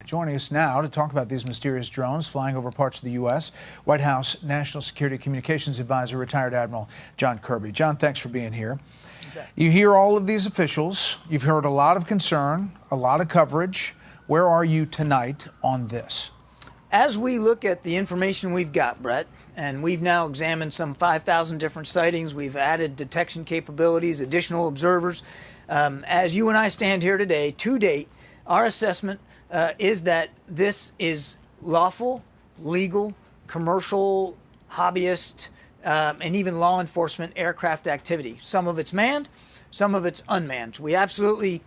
Joining us now to talk about these mysterious drones flying over parts of the U.S., White House National Security Communications Advisor, retired Admiral John Kirby. John, thanks for being here. Okay. You hear all of these officials. You've heard a lot of concern, a lot of coverage. Where are you tonight on this? As we look at the information we've got, Brett, and we've now examined some 5,000 different sightings, we've added detection capabilities, additional observers. As you and I stand here today, to date, our assessment is that this is lawful, legal, commercial, hobbyist, and even law enforcement aircraft activity. Some of it's manned, some of it's unmanned. We absolutely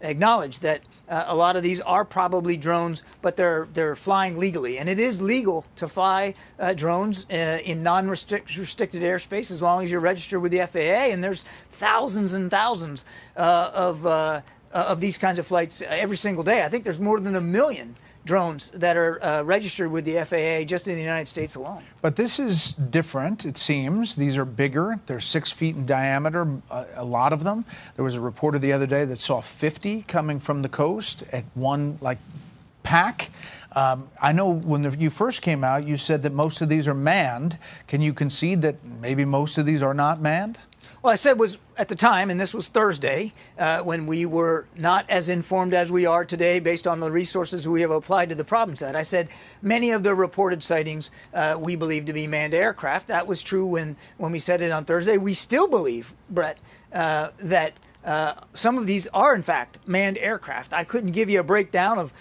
acknowledge that a lot of these are probably drones, but they're flying legally. And it is legal to fly drones in non-restricted airspace as long as you're registered with the FAA. And there's thousands and thousands of these kinds of flights every single day. I think there's more than 1 million drones that are registered with the FAA just in the United States alone. But this is different, it seems. These are bigger. They're 6 feet in diameter, a lot of them. There was a reporter the other day that saw 50 coming from the coast at one, pack. I know when you first came out, you said that most of these are manned. Can you concede that maybe most of these are not manned? Well, I said was at the time, and this was Thursday, when we were not as informed as we are today based on the resources we have applied to the problem set. I said many of the reported sightings we believe to be manned aircraft. That was true when we said it on Thursday. We still believe, Brett, that some of these are, in fact, manned aircraft. I couldn't give you a breakdown of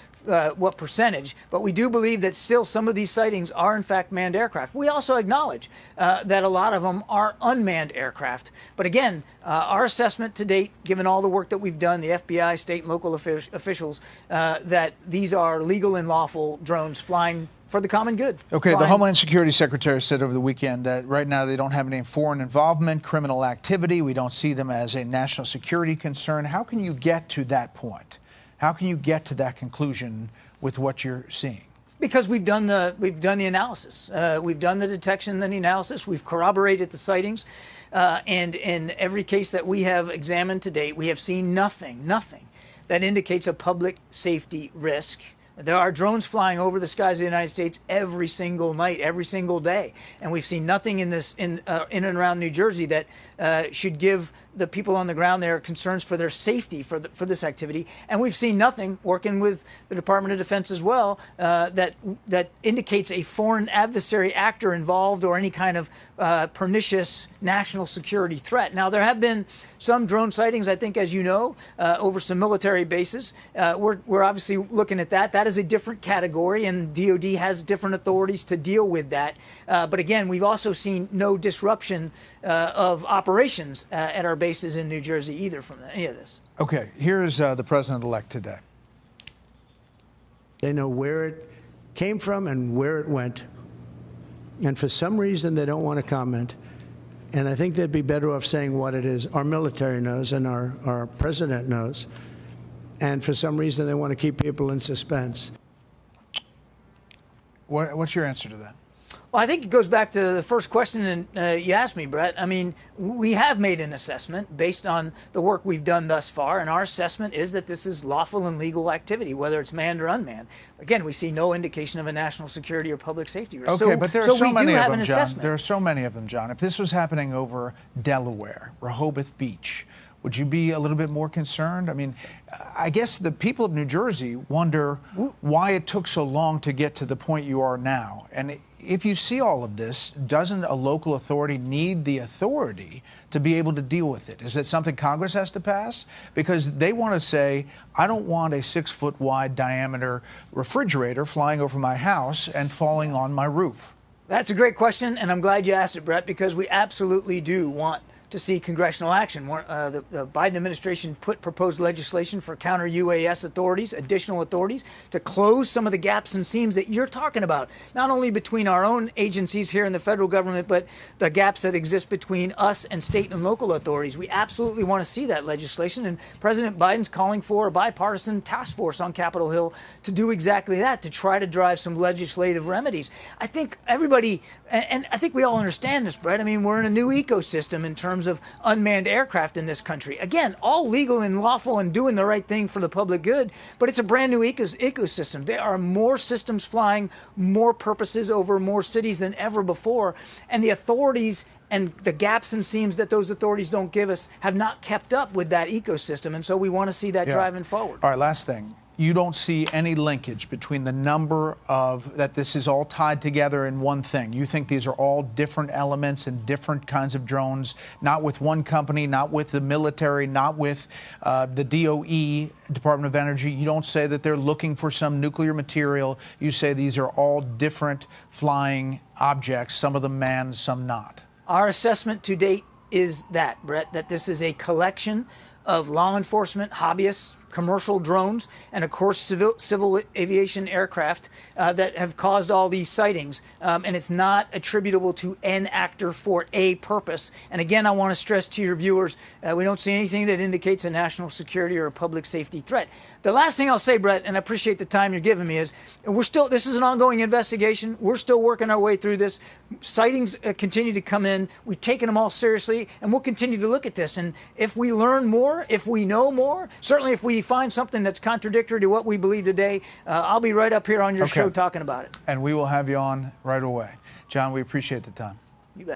what percentage, but we do believe that still some of these sightings are in fact manned aircraft. We also acknowledge that a lot of them are unmanned aircraft. But again, our assessment to date, given all the work that we've done, the FBI, state and local officials, that these are legal and lawful drones flying for the common good. Okay, the Homeland Security Secretary said over the weekend that right now they don't have any foreign involvement, criminal activity. We don't see them as a national security concern. How can you get to that point? How can you get to that conclusion with what you're seeing? Because we've done the analysis. We've done the detection and the analysis. We've corroborated the sightings. And in every case that we have examined to date, we have seen nothing that indicates a public safety risk. There are drones flying over the skies of the United States every single night, every single day, and we've seen nothing in and around New Jersey that should give the people on the ground there concerns for their safety for this activity. And we've seen nothing, working with the Department of Defense as well, that indicates a foreign adversary actor involved or any kind of pernicious national security threat. Now, there have been some drone sightings, I think, as you know, over some military bases. We're obviously looking at that. That is a different category, and DOD has different authorities to deal with that. But again, we've also seen no disruption of operations at our bases in New Jersey either from any of this. Okay, here's the president-elect today. They know where it came from and where it went. And for some reason, they don't want to comment. And I think they'd be better off saying what it is. Our military knows and our president knows. And for some reason, they want to keep people in suspense. What's your answer to that? Well, I think it goes back to the first question you asked me, Brett. I mean, we have made an assessment based on the work we've done thus far, and our assessment is that this is lawful and legal activity, whether it's manned or unmanned. Again, we see no indication of a national security or public safety risk. Okay, but there are so many of them, John. There are so many of them, John. If this was happening over Delaware, Rehoboth Beach, would you be a little bit more concerned? I mean, I guess the people of New Jersey wonder why it took so long to get to the point you are now. And if you see all of this, doesn't a local authority need the authority to be able to deal with it? Is it something Congress has to pass? Because they want to say, I don't want a 6-foot wide diameter refrigerator flying over my house and falling on my roof. That's a great question, and I'm glad you asked it, Brett, because we absolutely do want to see congressional action. The Biden administration proposed legislation for counter-UAS authorities, additional authorities, to close some of the gaps and seams that you're talking about, not only between our own agencies here in the federal government, but the gaps that exist between us and state and local authorities. We absolutely want to see that legislation, and President Biden's calling for a bipartisan task force on Capitol Hill to do exactly that, to try to drive some legislative remedies. I think everybody, and I think we all understand this, Brett. I mean, we're in a new ecosystem in terms terms of unmanned aircraft in this country. Again, all legal and lawful and doing the right thing for the public good, but it's a brand new ecosystem. There are more systems flying, more purposes over more cities than ever before, and the authorities and the gaps and seams that those authorities don't give us have not kept up with that ecosystem, and so we want to see that driving forward. All right, last thing. You don't see any linkage between the number of, that this is all tied together in one thing. You think these are all different elements and different kinds of drones, not with one company, not with the military, not with the DOE, Department of Energy. You don't say that they're looking for some nuclear material. You say these are all different flying objects, some of them manned, some not. Our assessment to date is that, Brett, that this is a collection of law enforcement, hobbyists, commercial drones, and of course civil aviation aircraft that have caused all these sightings. And it's not attributable to an actor for a purpose. And again, I want to stress to your viewers, we don't see anything that indicates a national security or a public safety threat. The last thing I'll say, Brett, and I appreciate the time you're giving me, is this is an ongoing investigation. We're still working our way through this. Sightings continue to come in. We've taken them all seriously, and we'll continue to look at this. And if we learn more, if we know more, certainly if we find something that's contradictory to what we believe today, I'll be right up here on your show talking about it. And we will have you on right away. John, we appreciate the time.